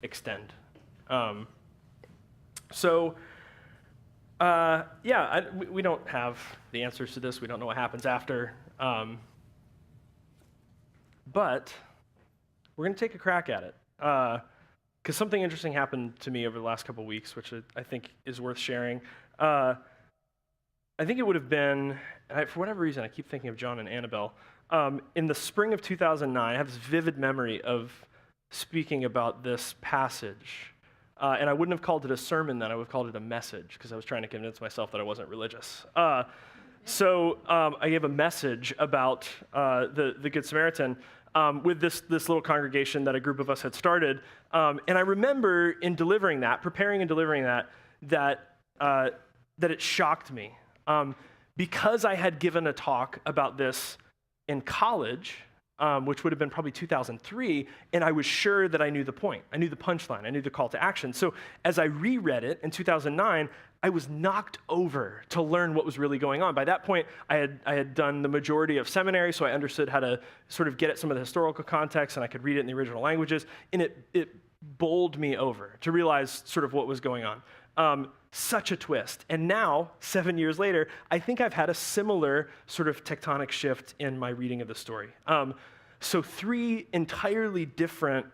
extend. We don't have the answers to this. We don't know what happens after. But we're going to take a crack at it. Because something interesting happened to me over the last couple of weeks, which I think is worth sharing. I think it would have been, for whatever reason, I keep thinking of John and Annabelle. In the spring of 2009, I have this vivid memory of speaking about this passage. And I wouldn't have called it a sermon then, I would have called it a message, because I was trying to convince myself that I wasn't religious. So I gave a message about the Good Samaritan with this little congregation that a group of us had started. And I remember in delivering that, preparing and delivering that it shocked me. Because I had given a talk about this in college, which would have been probably 2003, and I was sure that I knew the point. I knew the punchline. I knew the call to action. So as I reread it in 2009, I was knocked over to learn what was really going on. By that point, I had done the majority of seminary, so I understood how to sort of get at some of the historical context, and I could read it in the original languages, and it bowled me over to realize sort of what was going on. Such a twist. And now, 7 years later, I think I've had a similar sort of tectonic shift in my reading of the story. So 3 entirely different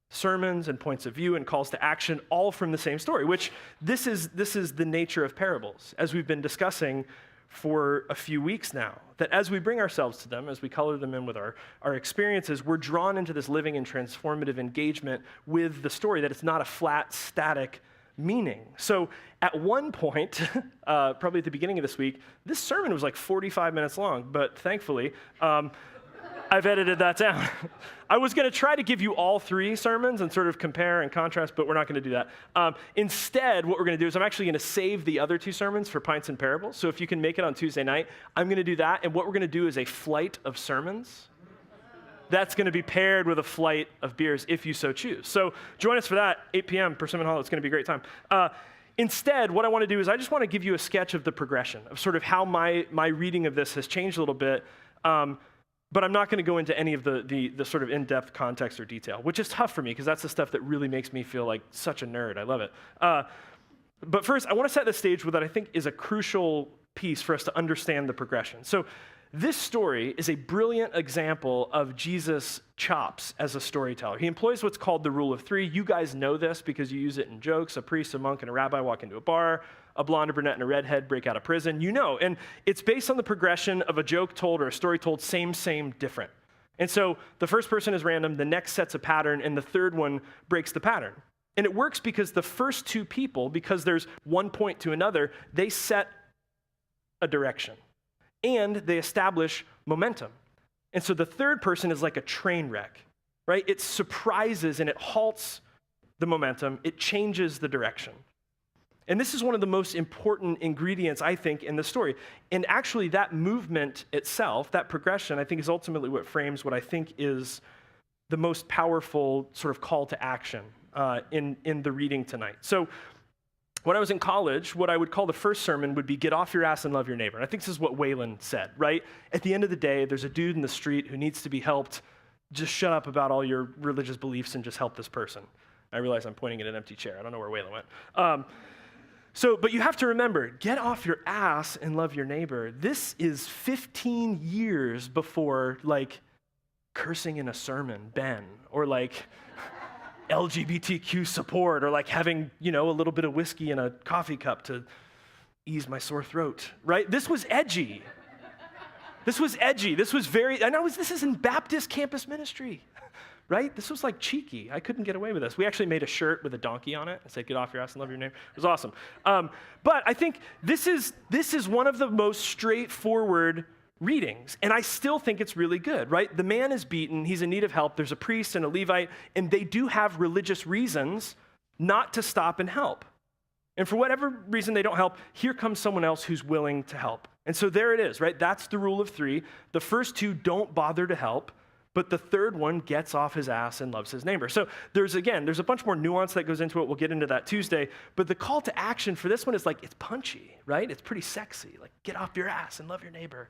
sermons and points of view and calls to action, all from the same story, which this is the nature of parables, as we've been discussing for a few weeks now, that as we bring ourselves to them, as we color them in with our experiences, we're drawn into this living and transformative engagement with the story, that it's not a flat, static meaning. So at one point, probably at the beginning of this week, this sermon was like 45 minutes long, but thankfully, I've edited that down. I was going to try to give you all 3 sermons and sort of compare and contrast, but we're not going to do that. Instead, what we're going to do is I'm actually going to save the other 2 sermons for Pints and Parables. So if you can make it on Tuesday night, I'm going to do that. And what we're going to do is a flight of sermons. That's going to be paired with a flight of beers if you so choose. So join us for that, 8 p.m. Persimmon Hall. It's going to be a great time. Instead, what I want to do is I just want to give you a sketch of the progression of sort of how my reading of this has changed a little bit. But I'm not going to go into any of the sort of in-depth context or detail, which is tough for me because that's the stuff that really makes me feel like such a nerd. I love it. But first, I want to set the stage with what I think is a crucial piece for us to understand the progression. So this story is a brilliant example of Jesus' chops as a storyteller. He employs what's called the rule of 3. You guys know this because you use it in jokes. A priest, a monk, and a rabbi walk into a bar. A blonde, a brunette, and a redhead break out of prison. You know, and it's based on the progression of a joke told or a story told, same, different. And so the first person is random, the next sets a pattern, and the third one breaks the pattern. And it works because the first 2 people, because there's one point to another, they set a direction. And they establish momentum. And so the third person is like a train wreck, right? It surprises and it halts the momentum. It changes the direction. And this is one of the most important ingredients, I think, in the story. And actually, that movement itself, that progression, I think is ultimately what frames what I think is the most powerful sort of call to action in the reading tonight. So when I was in college, what I would call the first sermon would be get off your ass and love your neighbor. And I think this is what Waylon said, right? At the end of the day, there's a dude in the street who needs to be helped. Just shut up about all your religious beliefs and just help this person. I realize I'm pointing at an empty chair. I don't know where Waylon went. But you have to remember, get off your ass and love your neighbor. This is 15 years before, like, cursing in a sermon, Ben, or like LGBTQ support, or like having, a little bit of whiskey in a coffee cup to ease my sore throat, right? This was edgy. This was this is in Baptist campus ministry. Right? This was like cheeky. I couldn't get away with this. We actually made a shirt with a donkey on it and said, get off your ass and love your neighbor. It was awesome. But I think this is one of the most straightforward readings. And I still think it's really good, right? The man is beaten. He's in need of help. There's a priest and a Levite, and they do have religious reasons not to stop and help. And for whatever reason they don't help, here comes someone else who's willing to help. And so there it is, right? That's the rule of 3. The first 2 don't bother to help. But the third one gets off his ass and loves his neighbor. So there's a bunch more nuance that goes into it. We'll get into that Tuesday. But the call to action for this one is like, it's punchy, right? It's pretty sexy. Like, get off your ass and love your neighbor.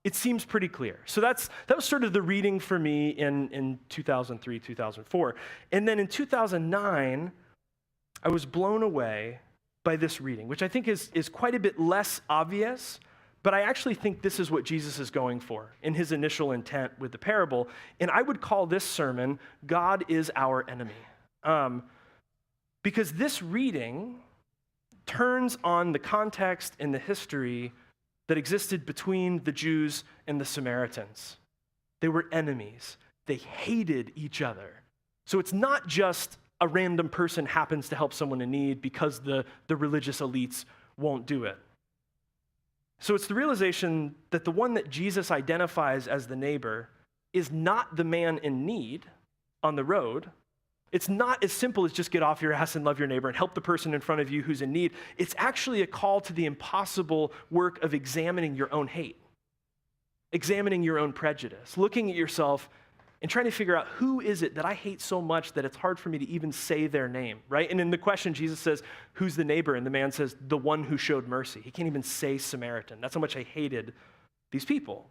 It seems pretty clear. So that was sort of the reading for me in 2003, 2004. And then in 2009, I was blown away by this reading, which I think is quite a bit less obvious, but I actually think this is what Jesus is going for in his initial intent with the parable. And I would call this sermon, God is our enemy. Because this reading turns on the context and the history that existed between the Jews and the Samaritans. They were enemies. They hated each other. So it's not just a random person happens to help someone in need because the religious elites won't do it. So it's the realization that the one that Jesus identifies as the neighbor is not the man in need on the road. It's not as simple as just get off your ass and love your neighbor and help the person in front of you who's in need. It's actually a call to the impossible work of examining your own hate, examining your own prejudice, looking at yourself and trying to figure out who is it that I hate so much that it's hard for me to even say their name, right? And in the question, Jesus says, who's the neighbor? And the man says, the one who showed mercy. He can't even say Samaritan. That's how much I hated these people.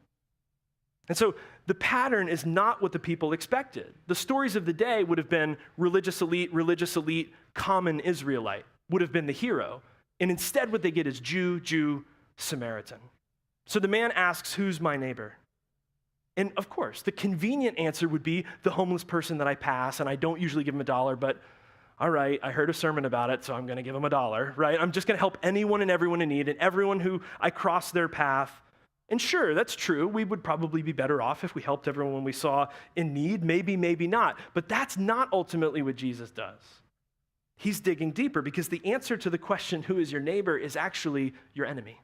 And so the pattern is not what the people expected. The stories of the day would have been religious elite, common Israelite would have been the hero. And instead what they get is Jew, Samaritan. So the man asks, who's my neighbor? And of course, the convenient answer would be the homeless person that I pass, and I don't usually give him $1, but all right, I heard a sermon about it, so I'm going to give him $1, right? I'm just going to help anyone and everyone in need, and everyone who I cross their path. And sure, that's true. We would probably be better off if we helped everyone we saw in need. Maybe, maybe not. But that's not ultimately what Jesus does. He's digging deeper because the answer to the question, who is your neighbor, is actually your enemy.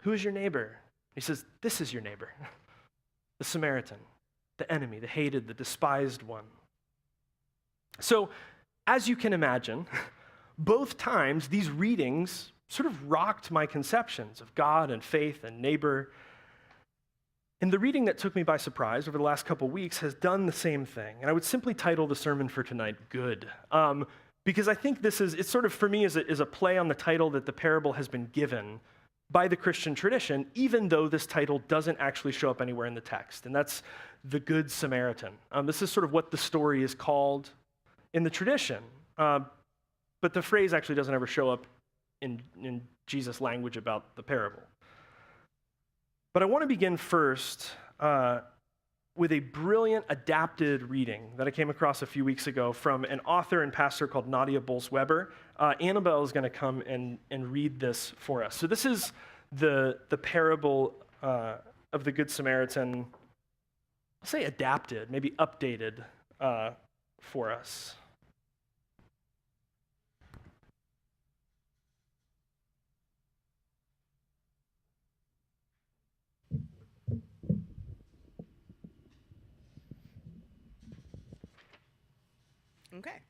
Who is your neighbor? He says, this is your neighbor, the Samaritan, the enemy, the hated, the despised one. So, as you can imagine, both times these readings sort of rocked my conceptions of God and faith and neighbor. And the reading that took me by surprise over the last couple weeks has done the same thing. And I would simply title the sermon for tonight, Good. Because I think it's sort of for me is a play on the title that the parable has been given by the Christian tradition, even though this title doesn't actually show up anywhere in the text. And that's the Good Samaritan. This is sort of what the story is called in the tradition. But the phrase actually doesn't ever show up in Jesus' language about the parable. But I want to begin first with a brilliant adapted reading that I came across a few weeks ago from an author and pastor called Nadia Bolz-Weber. Annabelle is going to come and read this for us. So this is the parable of the Good Samaritan, I'll say adapted, maybe updated for us. Okay.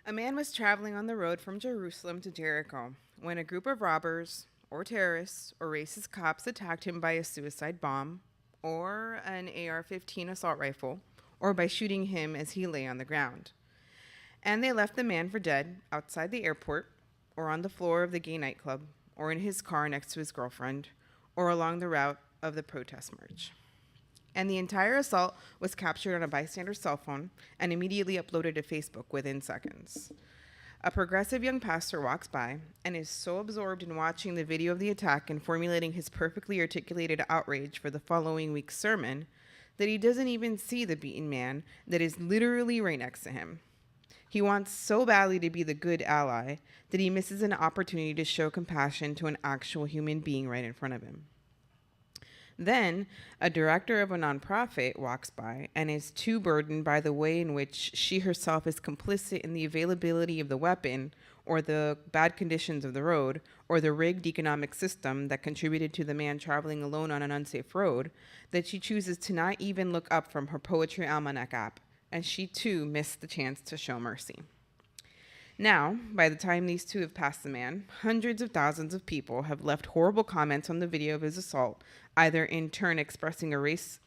A man was traveling on the road from Jerusalem to Jericho when a group of robbers or terrorists or racist cops attacked him by a suicide bomb or an AR-15 assault rifle or by shooting him as he lay on the ground. And they left the man for dead outside the airport or on the floor of the gay nightclub or in his car next to his girlfriend or along the route of the protest march. And the entire assault was captured on a bystander's cell phone and immediately uploaded to Facebook within seconds. A progressive young pastor walks by and is so absorbed in watching the video of the attack and formulating his perfectly articulated outrage for the following week's sermon that he doesn't even see the beaten man that is literally right next to him. He wants so badly to be the good ally that he misses an opportunity to show compassion to an actual human being right in front of him. Then, a director of a nonprofit walks by and is too burdened by the way in which she herself is complicit in the availability of the weapon, or the bad conditions of the road, or the rigged economic system that contributed to the man traveling alone on an unsafe road, that she chooses to not even look up from her Poetry Almanac app, and she too missed the chance to show mercy. Now, by the time these two have passed the man, hundreds of thousands of people have left horrible comments on the video of his assault, either in turn expressing racist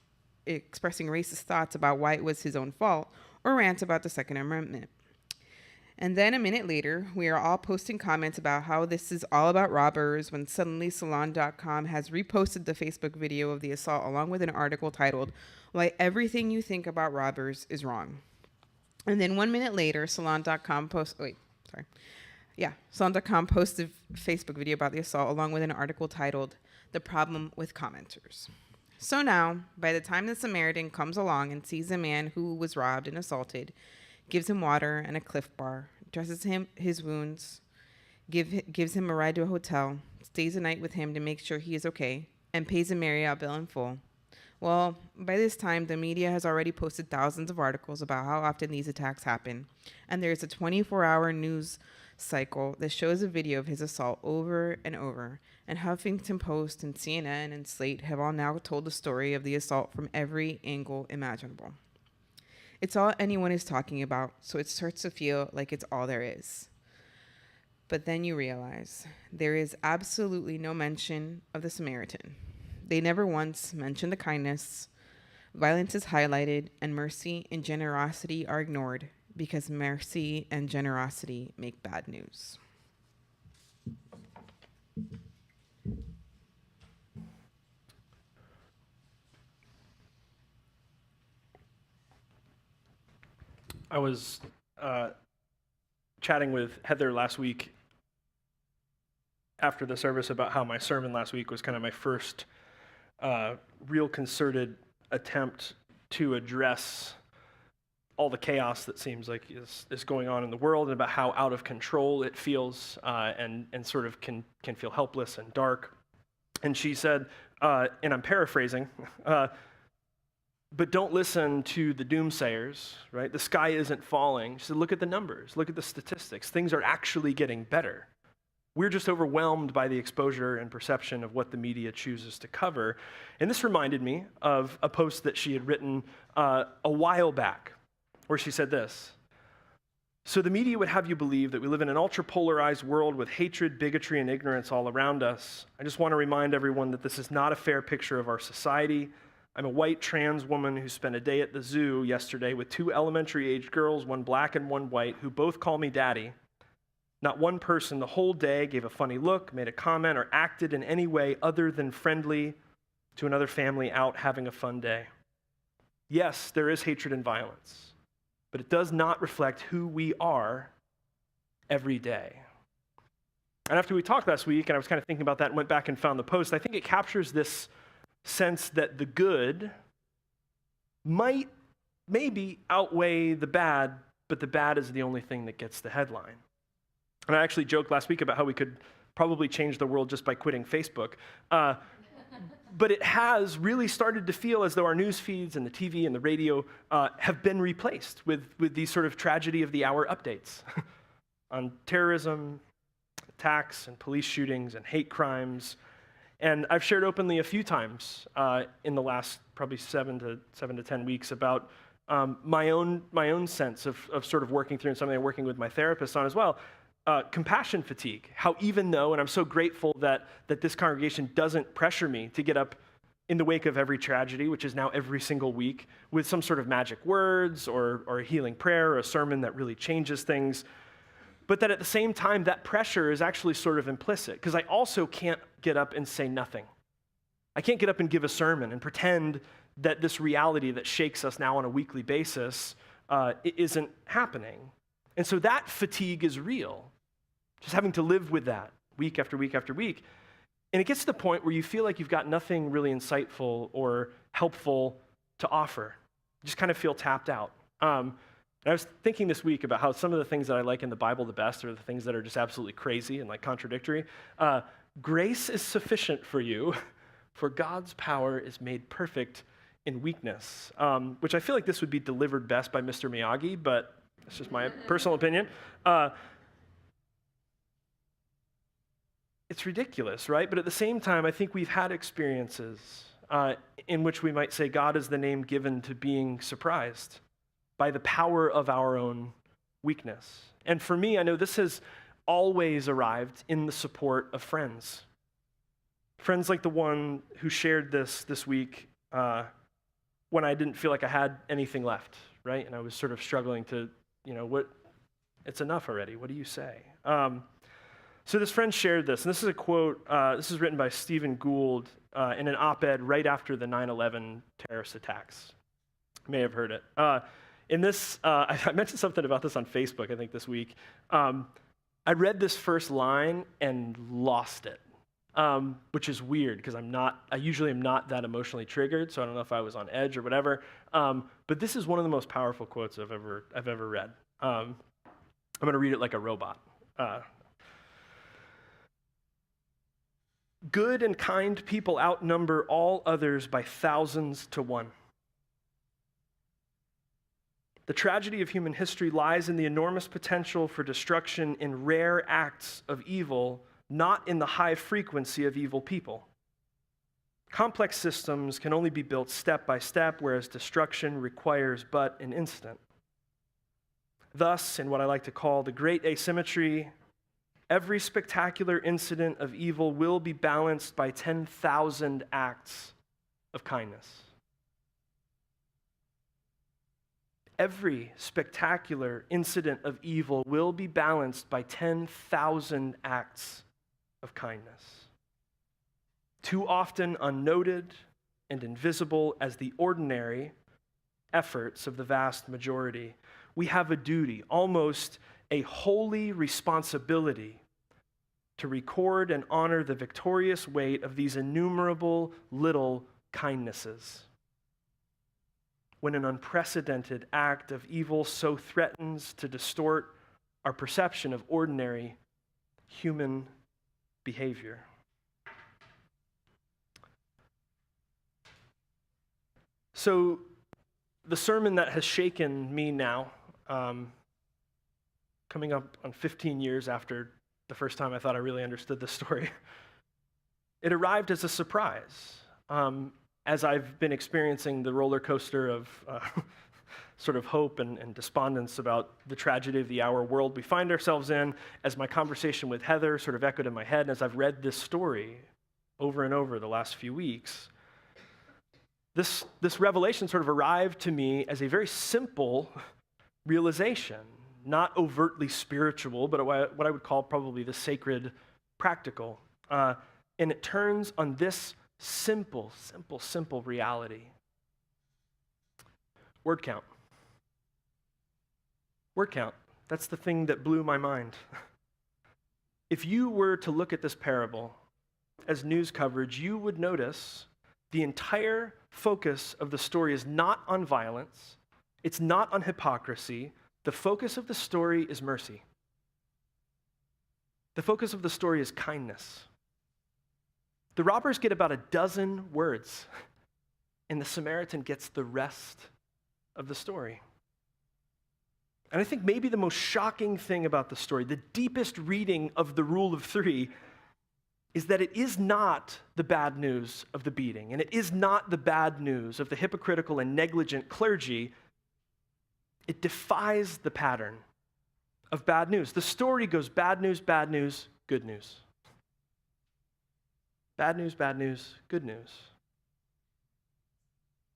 thoughts about why it was his own fault, or rants about the Second Amendment. And then a minute later, we are all posting comments about how this is all about robbers when suddenly Salon.com has reposted the Facebook video of the assault along with an article titled, Why Everything You Think About Robbers is Wrong. And then 1 minute later, Salon.com Salon.com posted a Facebook video about the assault along with an article titled, The Problem with Commenters. So now, by the time the Samaritan comes along and sees a man who was robbed and assaulted, gives him water and a Cliff Bar, dresses him his wounds, gives him a ride to a hotel, stays a night with him to make sure he is okay, and pays a Marriott bill in full. Well, by this time, the media has already posted thousands of articles about how often these attacks happen, and there's a 24-hour news cycle that shows a video of his assault over and over, and Huffington Post and CNN and Slate have all now told the story of the assault from every angle imaginable. It's all anyone is talking about, so it starts to feel like it's all there is. But then you realize there is absolutely no mention of the Samaritan. They never once mention the kindness. Violence is highlighted, and mercy and generosity are ignored because mercy and generosity make bad news. I was chatting with Heather last week after the service about how my sermon last week was kind of my first real concerted attempt to address all the chaos that seems like is going on in the world, and about how out of control it feels and sort of can feel helpless and dark. And she said, and I'm paraphrasing, but don't listen to the doomsayers, right? The sky isn't falling. She said, look at the numbers, look at the statistics. Things are actually getting better. We're just overwhelmed by the exposure and perception of what the media chooses to cover. And this reminded me of a post that she had written a while back, where she said this: so the media would have you believe that we live in an ultra-polarized world with hatred, bigotry, and ignorance all around us. I just want to remind everyone that this is not a fair picture of our society. I'm a white trans woman who spent a day at the zoo yesterday with 2 elementary-aged girls, one black and one white, who both call me daddy. Not one person the whole day gave a funny look, made a comment, or acted in any way other than friendly to another family out having a fun day. Yes, there is hatred and violence, but it does not reflect who we are every day. And after we talked last week, and I was kind of thinking about that and went back and found the post, I think it captures this sense that the good might maybe outweigh the bad, but the bad is the only thing that gets the headline. And I actually joked last week about how we could probably change the world just by quitting Facebook. But it has really started to feel as though our news feeds and the TV and the radio have been replaced with these sort of tragedy of the hour updates on terrorism, attacks, and police shootings and hate crimes. And I've shared openly a few times in the last probably 7 to 10 weeks about my own sense of sort of working through, and something I'm working with my therapist on as well. Compassion fatigue, how even though, and I'm so grateful that this congregation doesn't pressure me to get up in the wake of every tragedy, which is now every single week, with some sort of magic words or a healing prayer or a sermon that really changes things, but that at the same time, that pressure is actually sort of implicit, because I also can't get up and say nothing. I can't get up and give a sermon and pretend that this reality that shakes us now on a weekly basis isn't happening. And so that fatigue is real. Just having to live with that week after week after week. And it gets to the point where you feel like you've got nothing really insightful or helpful to offer. You just kind of feel tapped out. And I was thinking this week about how some of the things that I like in the Bible the best are the things that are just absolutely crazy and like contradictory. Grace is sufficient for you, for God's power is made perfect in weakness, which I feel like this would be delivered best by Mr. Miyagi, but it's just my personal opinion. It's ridiculous, right? But at the same time, I think we've had experiences in which we might say God is the name given to being surprised by the power of our own weakness. And for me, I know this has always arrived in the support of friends. Friends like the one who shared this week when I didn't feel like I had anything left, right? And I was sort of struggling to, It's enough already. What do you say? So this friend shared this, and this is a quote. This is written by Stephen Gould in an op-ed right after the 9/11 terrorist attacks. You may have heard it. In this, I mentioned something about this on Facebook, I think, this week. I read this first line and lost it, which is weird because I usually am not that emotionally triggered, so I don't know if I was on edge or whatever. But this is one of the most powerful quotes I've ever read. I'm going to read it like a robot. Good and kind people outnumber all others by thousands to one. The tragedy of human history lies in the enormous potential for destruction in rare acts of evil, not in the high frequency of evil people. Complex systems can only be built step by step, whereas destruction requires but an instant. Thus, in what I like to call the great asymmetry, every spectacular incident of evil will be balanced by 10,000 acts of kindness. Every spectacular incident of evil will be balanced by 10,000 acts of kindness. Too often unnoted and invisible as the ordinary efforts of the vast majority, we have a duty, almost a holy responsibility, to record and honor the victorious weight of these innumerable little kindnesses. When an unprecedented act of evil so threatens to distort our perception of ordinary human behavior. So, the sermon that has shaken me now, coming up on 15 years after the first time I thought I really understood this story, it arrived as a surprise. As I've been experiencing the roller coaster of sort of hope and despondence about the tragedy of the hour world we find ourselves in, as my conversation with Heather sort of echoed in my head, and as I've read this story over and over the last few weeks, this revelation sort of arrived to me as a very simple realization, not overtly spiritual, but what I would call probably the sacred practical. And it turns on this simple reality. Word count. Word count. That's the thing that blew my mind. If you were to look at this parable as news coverage, you would notice the entire focus of the story is not on violence. It's not on hypocrisy. The focus of the story is mercy. The focus of the story is kindness. The robbers get about a dozen words, and the Samaritan gets the rest of the story. And I think maybe the most shocking thing about the story, the deepest reading of the rule of three, is that it is not the bad news of the beating, and it is not the bad news of the hypocritical and negligent clergy. It defies the pattern of bad news. The story goes bad news, good news. Bad news, good news.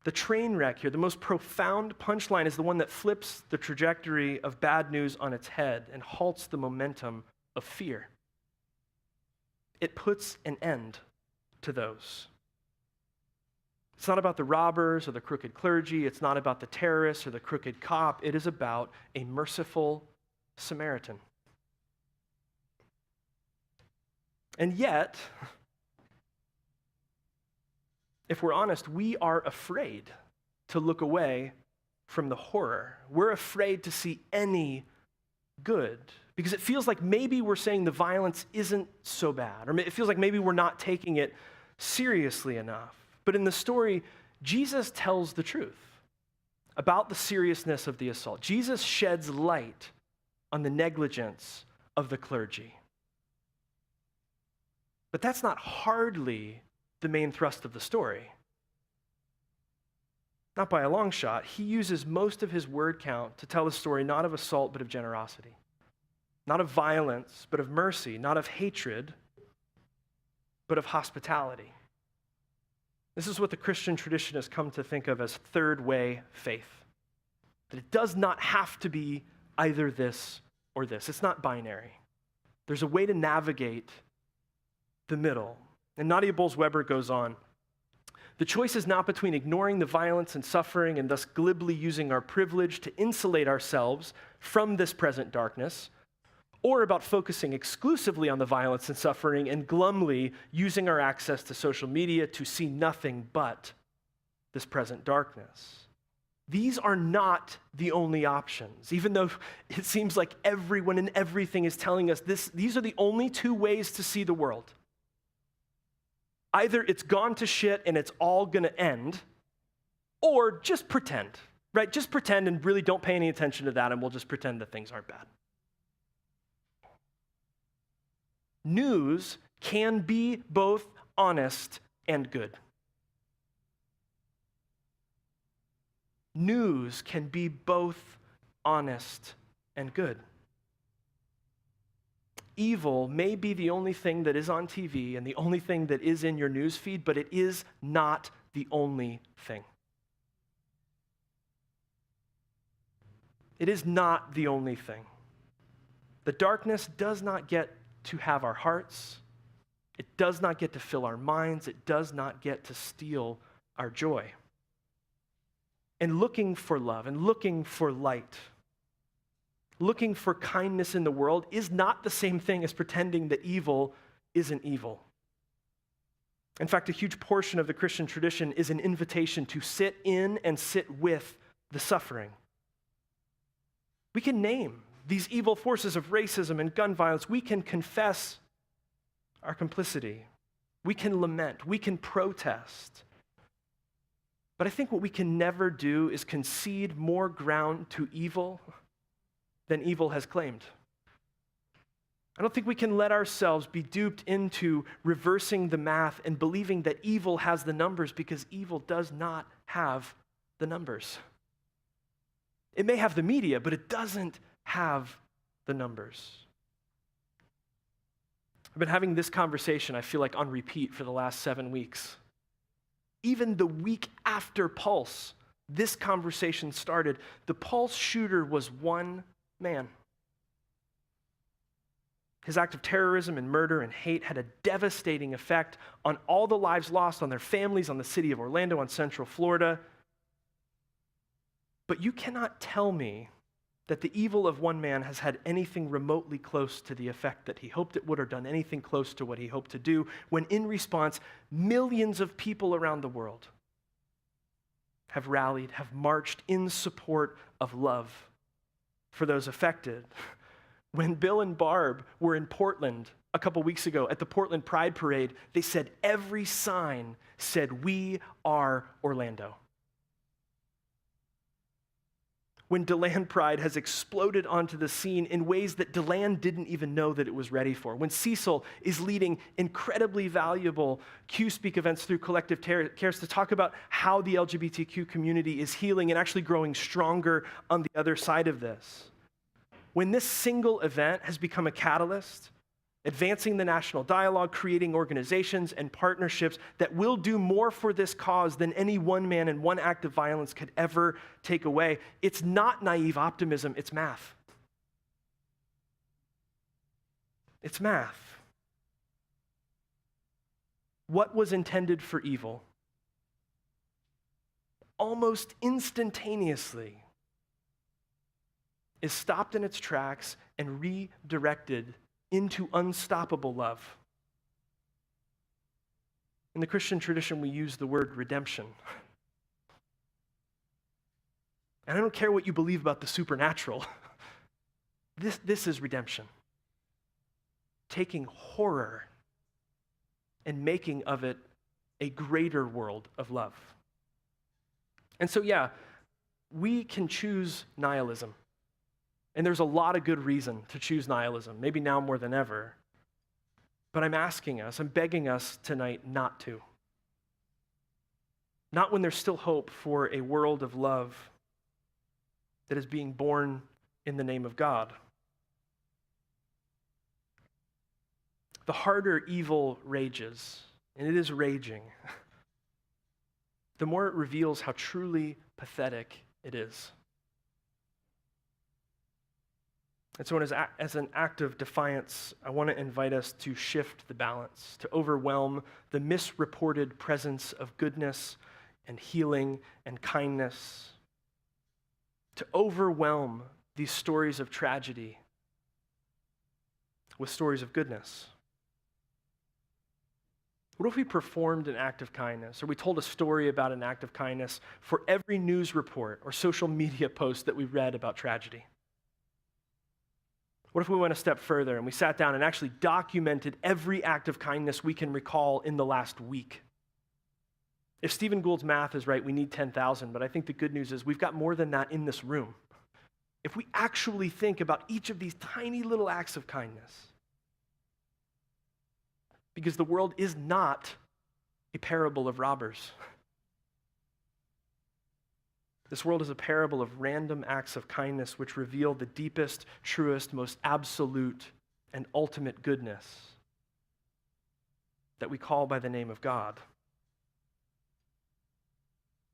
The train wreck here, the most profound punchline, is the one that flips the trajectory of bad news on its head and halts the momentum of fear. It puts an end to those. It's not about the robbers or the crooked clergy. It's not about the terrorists or the crooked cop. It is about a merciful Samaritan. And yet, if we're honest, we are afraid to look away from the horror. We're afraid to see any good because it feels like maybe we're saying the violence isn't so bad, or it feels like maybe we're not taking it seriously enough. But in the story, Jesus tells the truth about the seriousness of the assault. Jesus sheds light on the negligence of the clergy. But that's not hardly the main thrust of the story. Not by a long shot. He uses most of his word count to tell the story not of assault, but of generosity. Not of violence, but of mercy. Not of hatred, but of hospitality. This is what the Christian tradition has come to think of as third way faith. That it does not have to be either this or this. It's not binary. There's a way to navigate the middle. And Nadia Bolz-Weber goes on, the choice is not between ignoring the violence and suffering and thus glibly using our privilege to insulate ourselves from this present darkness, or about focusing exclusively on the violence and suffering and glumly using our access to social media to see nothing but this present darkness. These are not the only options, even though it seems like everyone and everything is telling us these are the only two ways to see the world. Either it's gone to shit and it's all going to end, or just pretend, right? Just pretend and really don't pay any attention to that, and we'll just pretend that things aren't bad. News can be both honest and good. News can be both honest and good. Evil may be the only thing that is on TV and the only thing that is in your news feed, but it is not the only thing. It is not the only thing. The darkness does not get to have our hearts. It does not get to fill our minds. It does not get to steal our joy. And looking for love and looking for light, looking for kindness in the world is not the same thing as pretending that evil isn't evil. In fact, a huge portion of the Christian tradition is an invitation to sit in and sit with the suffering. We can name these evil forces of racism and gun violence. We can confess our complicity. We can lament. We can protest. But I think what we can never do is concede more ground to evil than evil has claimed. I don't think we can let ourselves be duped into reversing the math and believing that evil has the numbers, because evil does not have the numbers. It may have the media, but it doesn't have the numbers. I've been having this conversation, I feel like, on repeat for the last 7 weeks. Even the week after Pulse, this conversation started. The Pulse shooter was one man. His act of terrorism and murder and hate had a devastating effect on all the lives lost, on their families, on the city of Orlando, on Central Florida. But you cannot tell me that the evil of one man has had anything remotely close to the effect that he hoped it would, or done anything close to what he hoped to do, when in response, millions of people around the world have rallied, have marched in support of love for those affected. When Bill and Barb were in Portland a couple weeks ago at the Portland Pride Parade, they said every sign said, "We are Orlando." When DeLand Pride has exploded onto the scene in ways that DeLand didn't even know that it was ready for. When Cecil is leading incredibly valuable Q-Speak events through Collective Cares to talk about how the LGBTQ community is healing and actually growing stronger on the other side of this. When this single event has become a catalyst, advancing the national dialogue, creating organizations and partnerships that will do more for this cause than any one man and one act of violence could ever take away. It's not naive optimism, it's math. It's math. What was intended for evil, almost instantaneously, is stopped in its tracks and redirected into unstoppable love. In the Christian tradition, we use the word redemption. And I don't care what you believe about the supernatural. This is redemption. Taking horror and making of it a greater world of love. And so, yeah, we can choose nihilism. And there's a lot of good reason to choose nihilism, maybe now more than ever. But I'm begging us tonight not to. Not when there's still hope for a world of love that is being born in the name of God. The harder evil rages, and it is raging, the more it reveals how truly pathetic it is. And so as an act of defiance, I want to invite us to shift the balance, to overwhelm the misreported presence of goodness and healing and kindness, to overwhelm these stories of tragedy with stories of goodness. What if we performed an act of kindness, or we told a story about an act of kindness for every news report or social media post that we read about tragedy? What if we went a step further and we sat down and actually documented every act of kindness we can recall in the last week? If Stephen Gould's math is right, we need 10,000, but I think the good news is we've got more than that in this room. If we actually think about each of these tiny little acts of kindness, because the world is not a parable of robbers. This world is a parable of random acts of kindness which reveal the deepest, truest, most absolute, and ultimate goodness that we call by the name of God.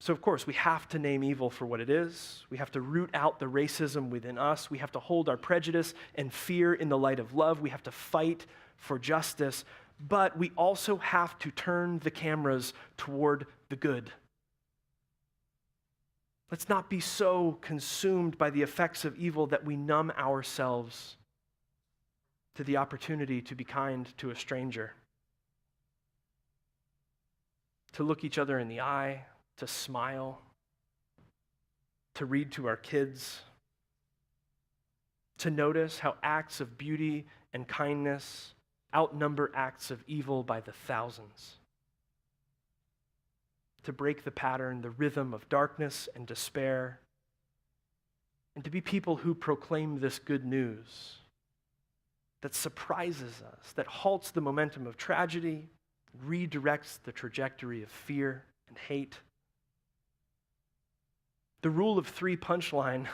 So, of course, we have to name evil for what it is. We have to root out the racism within us. We have to hold our prejudice and fear in the light of love. We have to fight for justice. But we also have to turn the cameras toward the good. Let's not be so consumed by the effects of evil that we numb ourselves to the opportunity to be kind to a stranger, to look each other in the eye, to smile, to read to our kids, to notice how acts of beauty and kindness outnumber acts of evil by the thousands, to break the pattern, the rhythm of darkness and despair, and to be people who proclaim this good news that surprises us, that halts the momentum of tragedy, redirects the trajectory of fear and hate. The rule of three punchline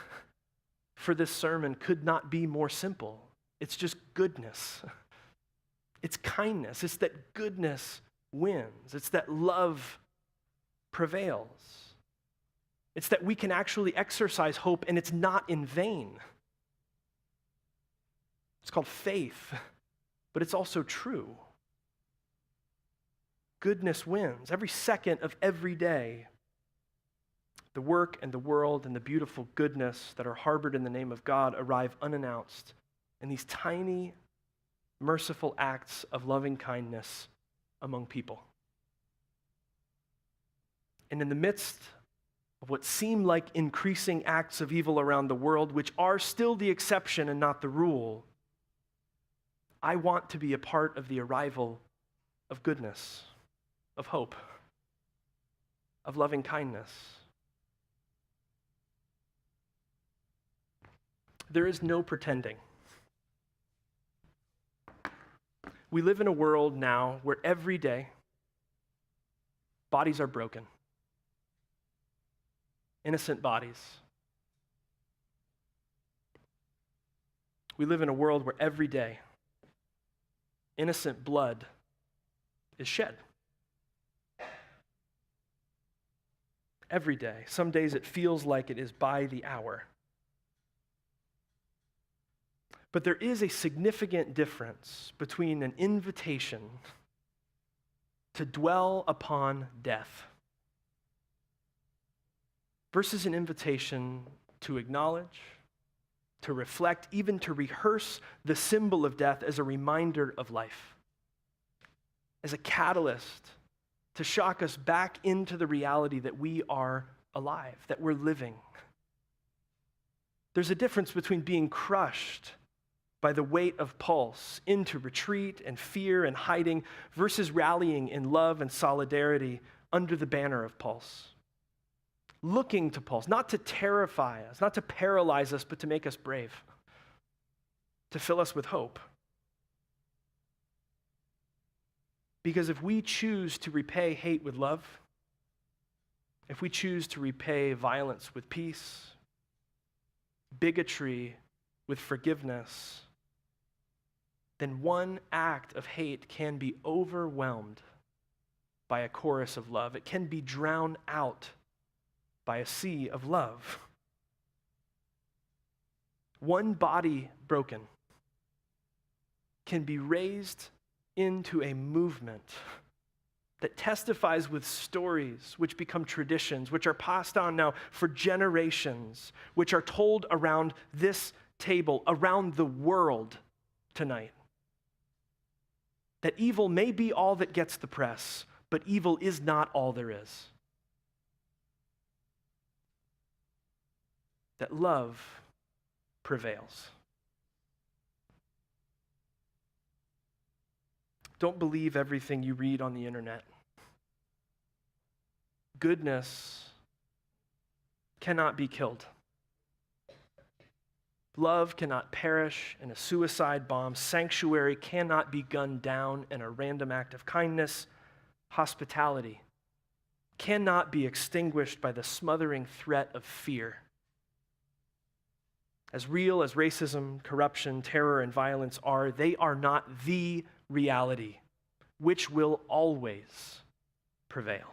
for this sermon could not be more simple. It's just goodness. It's kindness. It's that goodness wins. It's that love prevails. It's that we can actually exercise hope and it's not in vain. It's called faith, but it's also true. Goodness wins every second of every day. The work and the world and the beautiful goodness that are harbored in the name of God arrive unannounced in these tiny, merciful acts of loving kindness among people. And in the midst of what seem like increasing acts of evil around the world, which are still the exception and not the rule, I want to be a part of the arrival of goodness, of hope, of loving kindness. There is no pretending. We live in a world now where every day bodies are broken. Innocent bodies. We live in a world where every day innocent blood is shed. Every day. Some days it feels like it is by the hour. But there is a significant difference between an invitation to dwell upon death versus an invitation to acknowledge, to reflect, even to rehearse the symbol of death as a reminder of life, as a catalyst to shock us back into the reality that we are alive, that we're living. There's a difference between being crushed by the weight of pulse into retreat and fear and hiding versus rallying in love and solidarity under the banner of pulse. Looking to pulse, not to terrify us, not to paralyze us, but to make us brave, to fill us with hope. Because if we choose to repay hate with love, if we choose to repay violence with peace, bigotry with forgiveness, then one act of hate can be overwhelmed by a chorus of love. It can be drowned out by a sea of love. one body broken can be raised into a movement that testifies with stories which become traditions, which are passed on now for generations, which are told around this table, around the world tonight. That evil may be all that gets the press, but evil is not all there is. That love prevails. Don't believe everything you read on the internet. Goodness cannot be killed. Love cannot perish in a suicide bomb. Sanctuary cannot be gunned down in a random act of kindness. Hospitality cannot be extinguished by the smothering threat of fear. As real as racism, corruption, terror, and violence are, they are not the reality which will always prevail.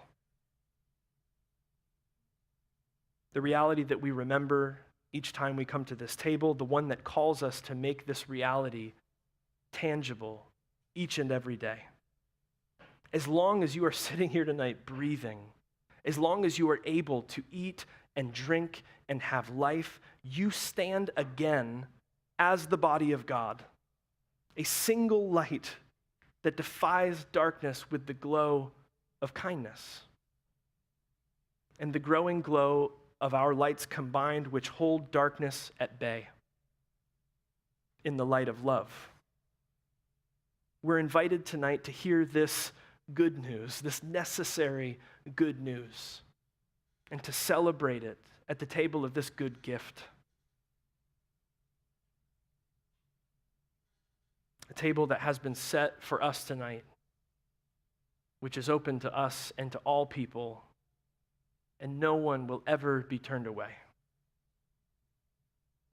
The reality that we remember each time we come to this table, the one that calls us to make this reality tangible each and every day. As long as you are sitting here tonight breathing, as long as you are able to eat and drink and have life, you stand again as the body of God, a single light that defies darkness with the glow of kindness. And the growing glow of our lights combined, which hold darkness at bay in the light of love. We're invited tonight to hear this good news, this necessary good news, and to celebrate it at the table of this good gift. A table that has been set for us tonight, which is open to us and to all people, and no one will ever be turned away.